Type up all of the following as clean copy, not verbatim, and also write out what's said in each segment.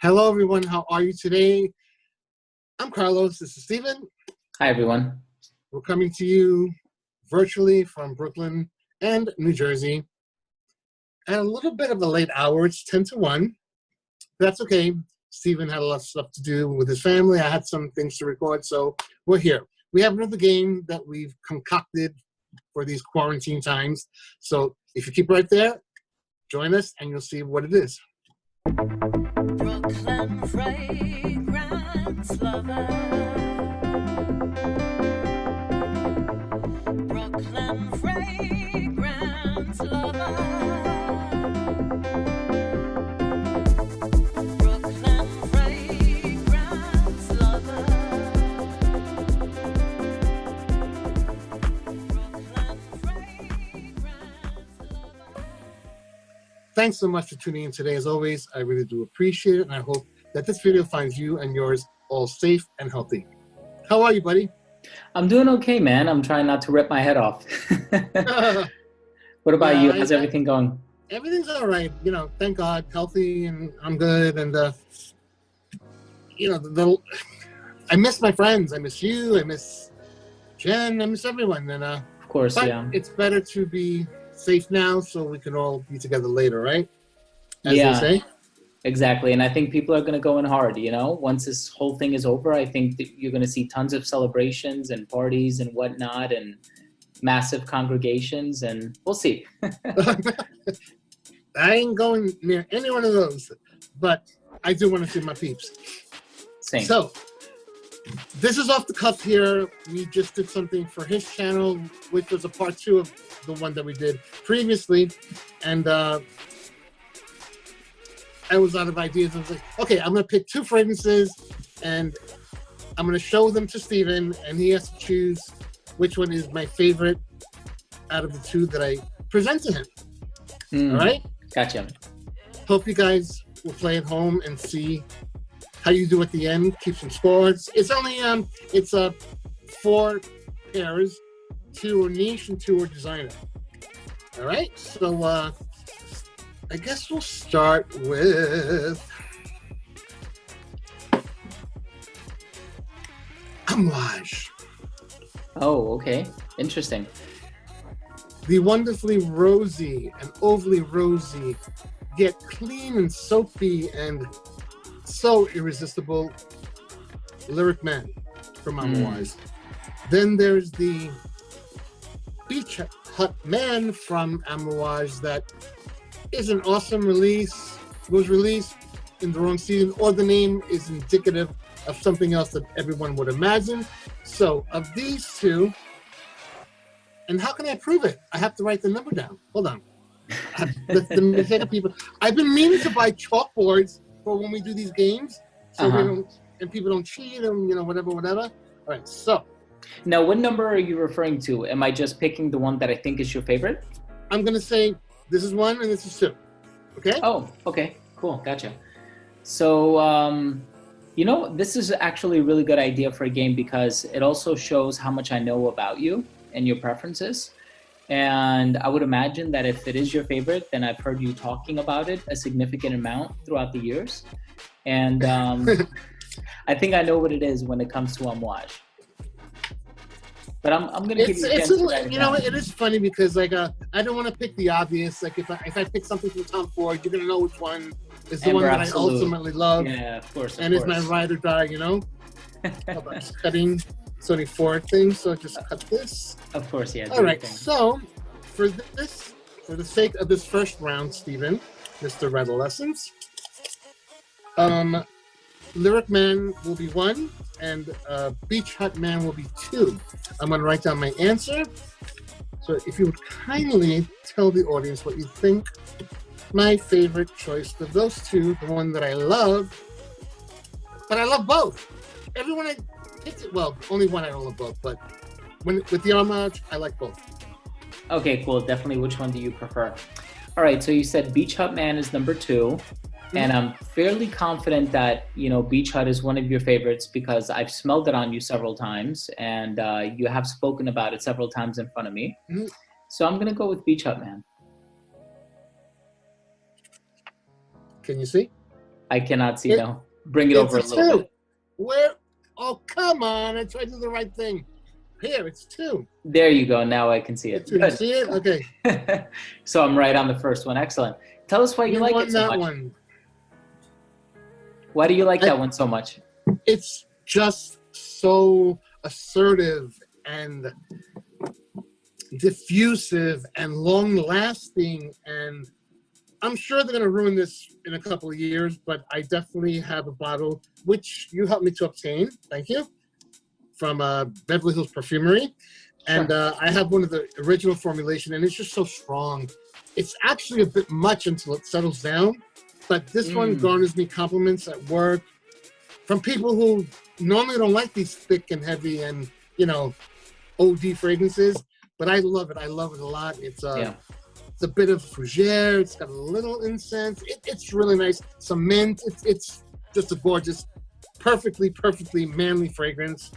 Hello, everyone. How are you today? I'm Carlos. This is Steven. Hi, everyone. We're coming to you virtually from Brooklyn and New Jersey. At a little bit of a late hour. It's 10 to 1. That's okay. Steven had a lot of stuff to do with his family. I had some things to record, so we're here. We have another game that we've concocted for these quarantine times. So if you keep right there, join us and you'll see what it is. Brooklyn fragrance lover. Brooklyn fragrance lover. Brooklyn fragrance lover. Brooklyn fragrance lover. Thanks so much for tuning in today. As always, I really do appreciate it, and I hope that this video finds you and yours all safe and healthy. How are you, buddy? I'm doing okay, man. I'm trying not to rip my head off. What about you? How's everything going? Everything's all right. You know, thank God, healthy, and I'm good. And you know, I miss my friends. I miss you. I miss Jen. I miss everyone. And Of course, but yeah. it's better to be safe now, so we can all be together later, right? As Yeah. they say. Exactly. And I think people are going to go in hard, you know? Once this whole thing is over, I think that you're going to see tons of celebrations and parties and whatnot and massive congregations, and we'll see. I ain't going near any one of those, but I do want to see my peeps. Same. So, this is off the cuff here. We just did something for his channel, which was a part 2 of the one that we did previously. And I was out of ideas. I was like, okay, I'm going to pick 2 fragrances and I'm going to show them to Steven, and he has to choose which one is my favorite out of the 2 that I present to him. All right? Gotcha. Hope you guys will play at home and see how you do at the end. Keep some scores. It's only it's 4 pairs. 2 are niche and 2 are designer. All right, so I guess we'll start with Amouage. Oh, okay. Interesting. The wonderfully rosy and overly rosy, yet clean and soapy and so irresistible Lyric Man from Amouage. Then there's the Beach Hut Man from Amouage that is an awesome release, was released in the wrong season, or the name is indicative of something else that everyone would imagine. So of these 2, and how can I prove it? I have to write the number down. Hold on. The mistake of people. I've been meaning to buy chalkboards for when we do these games, so we don't, and people don't cheat and whatever. All right, so. Now, what number are you referring to? Am I just picking the one that I think is your favorite? I'm gonna say this is 1 and this is 2. Okay? Oh, okay, cool, gotcha. So, this is actually a really good idea for a game because it also shows how much I know about you and your preferences. And I would imagine that if it is your favorite, then I've heard you talking about it a significant amount throughout the years. And I think I know what it is when it comes to Amouage. But I'm gonna give you a chance to write it down. It is funny because I don't want to pick the obvious. Like if I pick something from Tom Ford, you're gonna know which one is the one that I ultimately love. Yeah, of course. And it's my ride or die. How about just cutting? It's only 4 things, so just cut this. Of course, yeah. All right. So for the sake of this first round, Steven, Mr. Redolessence, Lyric Man will be 1, and Beach Hut Man will be 2. I'm going to write down my answer. So if you would kindly tell the audience what you think my favorite choice of those 2, the one that I love, but I love both. Everyone I picked it, well, only one I don't love both, but with the Amouage, I like both. Okay, cool. Definitely. Which one do you prefer? All right. So you said Beach Hut Man is number 2. And I'm fairly confident that, Beach Hut is one of your favorites because I've smelled it on you several times and you have spoken about it several times in front of me. So I'm going to go with Beach Hut Man. Can you see? I cannot see It- now. Bring it It's over a a little 2. bit. Where? Oh, come on. I tried to do the right thing. Here, it's 2. There you go. Now I can see it. It's 2. You Good. see it? Okay. So I'm right on the first one. Excellent. Tell us why you like won it so that much. one. Why do you like that one so much? It's just so assertive and diffusive and long-lasting, and I'm sure they're going to ruin this in a couple of years, but I definitely have a bottle, which you helped me to obtain, thank you, from Beverly Hills Perfumery. And I have one of the original formulation, and it's just so strong. It's actually a bit much until it settles down, but this one garners me compliments at work from people who normally don't like these thick and heavy and, you know, OD fragrances, but I love it. I love it a lot. It's a bit of fougere. It's got a little incense. It's really nice. Some mint. It's just a gorgeous, perfectly manly fragrance.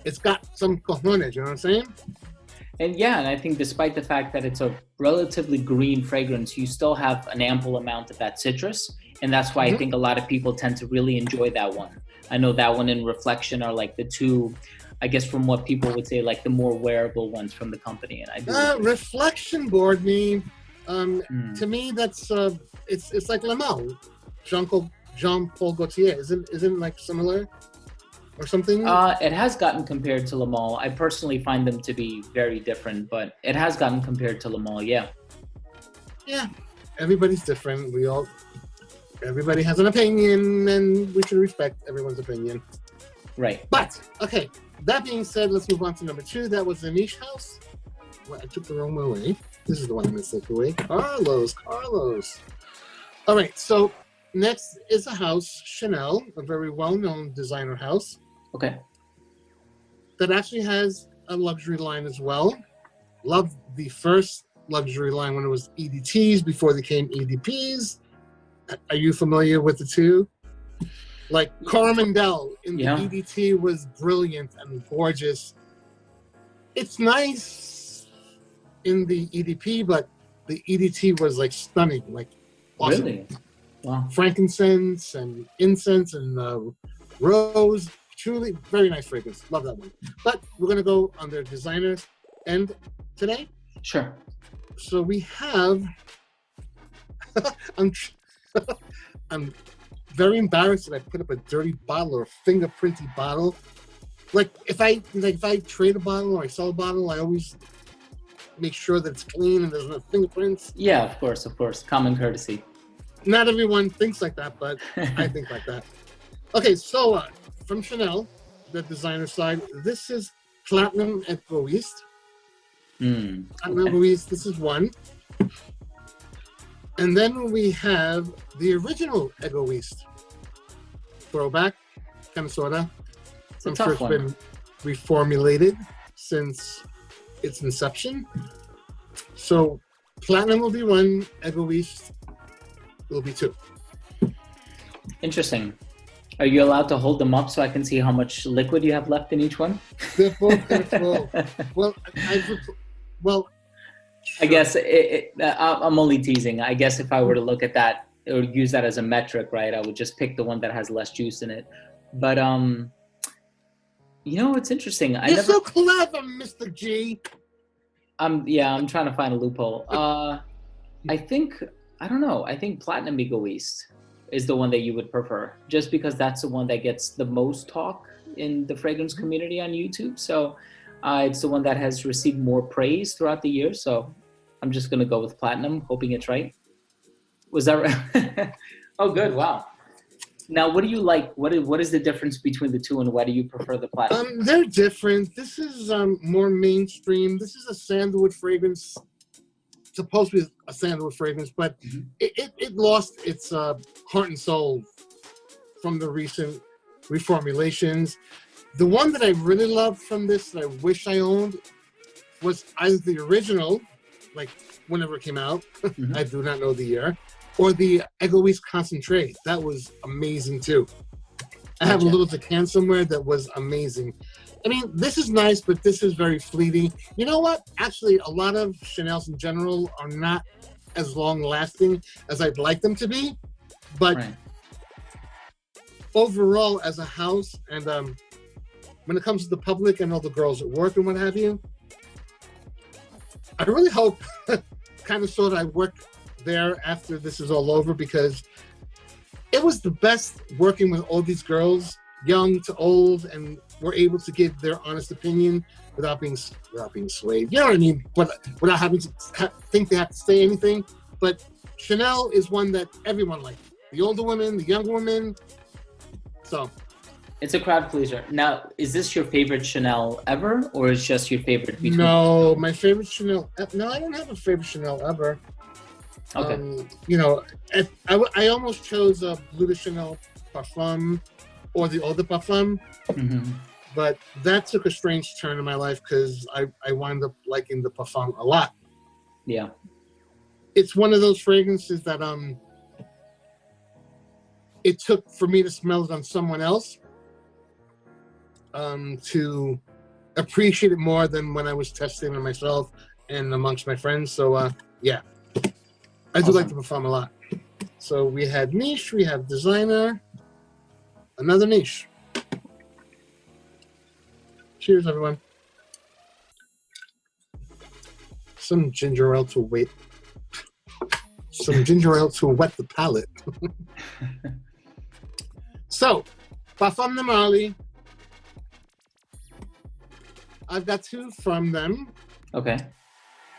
It's got some cojones, you know what I'm saying? And yeah, and I think despite the fact that it's a relatively green fragrance, you still have an ample amount of that citrus. And that's why I think a lot of people tend to really enjoy that one. I know that one and Reflection are like the two, I guess from what people would say, like the more wearable ones from the company. And I do Reflection bored me. To me, that's it's like Le Mans, Jean-Paul Gaultier. Isn't like similar or something? It has gotten compared to Le Mans. I personally find them to be very different, but it has gotten compared to Le Mans, yeah. Yeah, everybody's different. Everybody has an opinion, and we should respect everyone's opinion. Right. But, okay, that being said, let's move on to number 2. That was the Niche House. Well, I took the wrong one away. This is the one I'm going to take away. Carlos. All right, so next is a house, Chanel, a very well-known designer house. Okay. That actually has a luxury line as well. Loved the first luxury line when it was EDTs before they came EDPs. Are you familiar with the two? Like Coromandel in the EDT was brilliant and gorgeous. It's nice in the EDP, but the EDT was like stunning, like awesome. Really? Wow. Frankincense and incense and rose. Truly very nice fragrance. Love that one. But we're going to go on their designer end today. Sure. So we have... I'm very embarrassed that I put up a dirty bottle or a fingerprinty bottle. Like if I trade a bottle or I sell a bottle, I always make sure that it's clean and there's no fingerprints. Yeah, of course. Common courtesy. Not everyone thinks like that, but I think like that. Okay, so from Chanel, the designer side, this is Platinum Egoist. Platinum Egoist, this is one. And then we have the original Egoist. Throwback, kind of, sorta. I'm sure it's been reformulated since its inception. So Platinum will be 1, Egoist will be 2. Interesting. Are you allowed to hold them up so I can see how much liquid you have left in each one? They're both kind of full. Well, I guess I'm only teasing. I guess if I were to look at that or use that as a metric, right, I would just pick the one that has less juice in it. But you know, it's interesting. You're so clever, Mr. G. I'm trying to find a loophole. I think Platinum Egoist is the one that you would prefer, just because that's the one that gets the most talk in the fragrance community on YouTube. So it's the one that has received more praise throughout the year. So I'm just going to go with Platinum, hoping it's right. Was that right? Oh, good. Wow. Now, what do you like? What is the difference between the two, and why do you prefer the Platinum? They're different. This is more mainstream. This is a sandalwood fragrance. Supposed to be a sandalwood fragrance, but it lost its heart and soul from the recent reformulations. The one that I really loved from this that I wish I owned was either the original, like whenever it came out, I do not know the year, or the Egoist Concentrate. That was amazing too. I have a little decan somewhere that was amazing. I mean, this is nice, but this is very fleeting. You know what? Actually, a lot of Chanel's in general are not as long-lasting as I'd like them to be. But overall as a house, and when it comes to the public and all the girls at work and what have you, I really hope, kind of sort of, I work there after this is all over, because it was the best working with all these girls, young to old, and were able to give their honest opinion without being swayed. You know what I mean? But without having to think they have to say anything. But Chanel is one that everyone liked. The older women, the younger women. So it's a crowd pleaser. Now, is this your favorite Chanel ever, or is just your favorite between? No, my favorite Chanel. No, I don't have a favorite Chanel ever. Okay. You know, I almost chose a Bleu de Chanel Parfum or the Eau de Parfum, but that took a strange turn in my life because I wound up liking the Parfum a lot. Yeah. It's one of those fragrances that it took for me to smell it on someone else to appreciate it more than when I was testing it myself and amongst my friends. So yeah. I do like the Parfum a lot. So we had niche, we have designer, another niche. Cheers, everyone. Some ginger ale to wet the palate. So, Parfum de Marly. I've got two from them. Okay.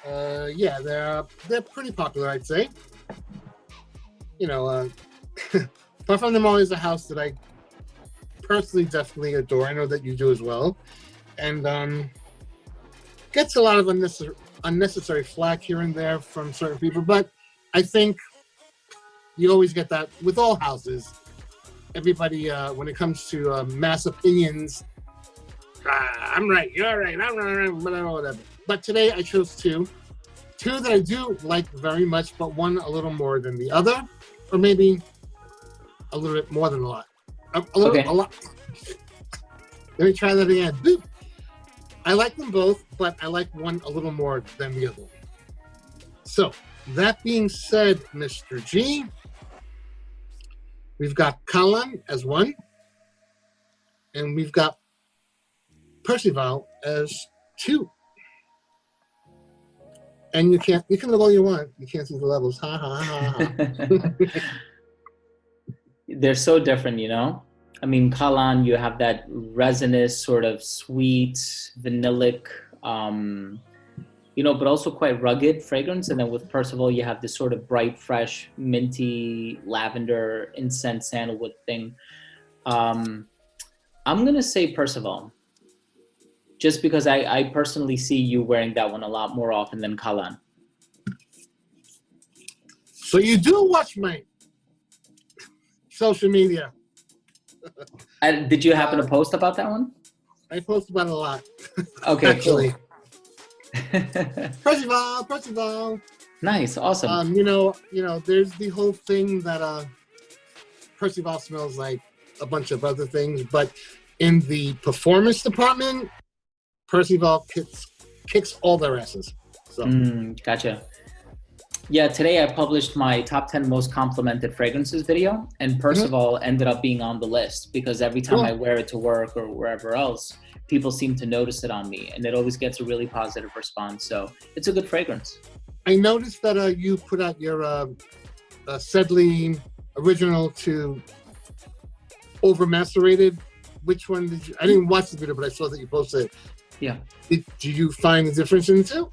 Yeah, they're pretty popular, I'd say. You know, Parfum de Marly is a house that I personally definitely adore. I know that you do as well, and gets a lot of unnecessary flack here and there from certain people. But I think you always get that with all houses. Everybody, when it comes to mass opinions, I'm right, you're right, I'm right, whatever. But today I chose two that I do like very much, but one a little more than the other, or maybe a little bit more than a lot. A lot. Let me try that again. Boop. I like them both, but I like one a little more than the other. So that being said, Mr. G, we've got Kalan as one, and we've got Percival as two. And you can look all you want. You can't see the levels. Ha ha ha ha. They're so different, you know? I mean, Kalan, you have that resinous sort of sweet, vanillic, you know, but also quite rugged fragrance. And then with Percival, you have this sort of bright, fresh, minty, lavender, incense, sandalwood thing. I'm going to say Percival. Just because I personally see you wearing that one a lot more often than Kalan. So you do watch my social media. Did you happen to post about that one? I post about it a lot. Okay, actually. Cool. Percival. Nice, awesome. You know, there's the whole thing that Percival smells like a bunch of other things, but in the performance department, Percival kicks all their asses. So. Gotcha. Yeah, today I published my top 10 most complimented fragrances video, and Percival ended up being on the list because every time I wear it to work or wherever else, people seem to notice it on me, and it always gets a really positive response. So it's a good fragrance. I noticed that you put out your Sedley original to over-macerated. Which one did you? I didn't watch the video, but I saw that you posted it. Yeah. Do you find the difference in the two?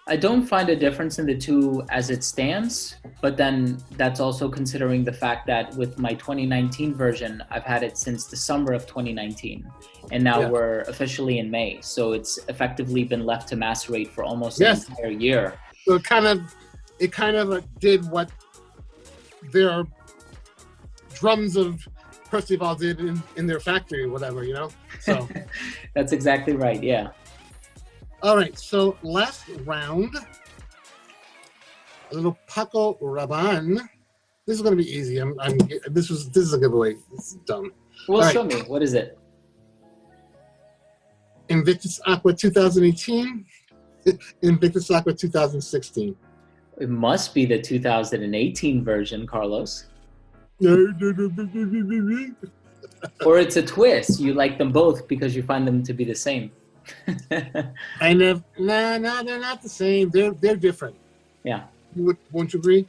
I don't find a difference in the two as it stands, but then that's also considering the fact that with my 2019 version, I've had it since the summer of 2019, and now we're officially in May. So it's effectively been left to macerate for almost an entire year. So it kind of did what their drums of Percival did in their factory, whatever, you know? So that's exactly right, yeah. All right, so last round, a little Paco Rabanne. This is going to be easy. This is a giveaway. This is dumb. Well, show me. What is it? Invictus Aqua 2018, Invictus Aqua 2016. It must be the 2018 version, Carlos. Or it's a twist. You like them both because you find them to be the same. I never. No, they're not the same. They're different. Yeah. Won't you agree?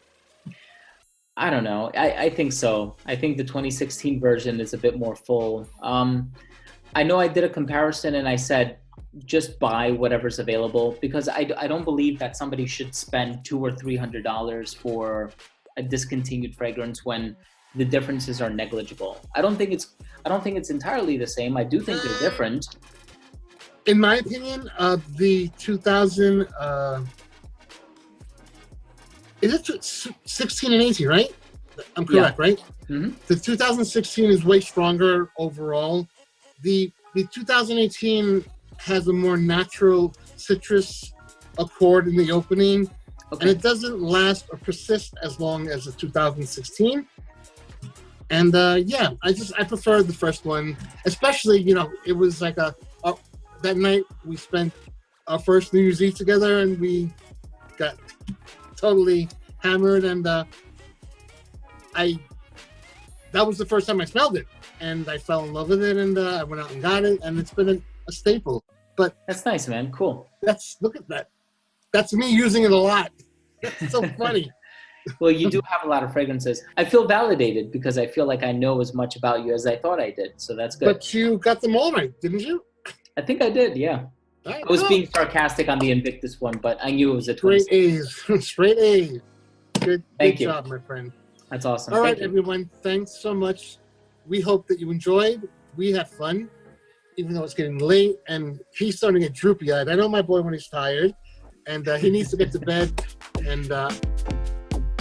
I don't know. I think so. I think the 2016 version is a bit more full. I know I did a comparison and I said, just buy whatever's available, because I don't believe that somebody should spend $200 or $300 for a discontinued fragrance when the differences are negligible. I don't think it's entirely the same. I do think they're different. In my opinion, the 2000 is it 16 and 18, right? I'm correct, right? Mm-hmm. The 2016 is way stronger overall. The 2018 has a more natural citrus accord in the opening, and it doesn't last or persist as long as the 2016. And I prefer the first one, especially, it was like that night we spent our first New Year's Eve together and we got totally hammered, and that was the first time I smelled it, and I fell in love with it, and I went out and got it, and it's been a staple. But that's nice, man. Cool. Look at that. That's me using it a lot. That's so funny. Well, you do have a lot of fragrances. I feel validated because I feel like I know as much about you as I thought I did. So that's good. But you got them all right, didn't you? I think I did, yeah. I was being sarcastic on the Invictus one, but I knew it was a Straight A's. Straight A's. Good job, my friend. That's awesome. All right, everyone. Thanks so much. We hope that you enjoyed. We had fun, even though it's getting late, and he's starting to get droopy-eyed. I know my boy when he's tired, and he needs to get to bed, and I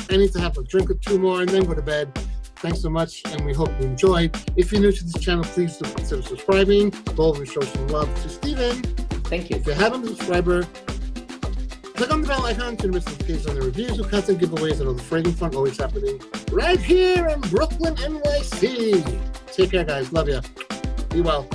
need to have a drink or two more and then go to bed. Thanks so much, and we hope you enjoyed. If you're new to this channel, please do consider subscribing. Go over and show some love to Steven. Thank you. If you haven't been a subscriber, click on the bell icon to miss notifications on the reviews and content giveaways and all the fragrance fun always happening right here in Brooklyn, NYC. Take care, guys. Love ya. Be well.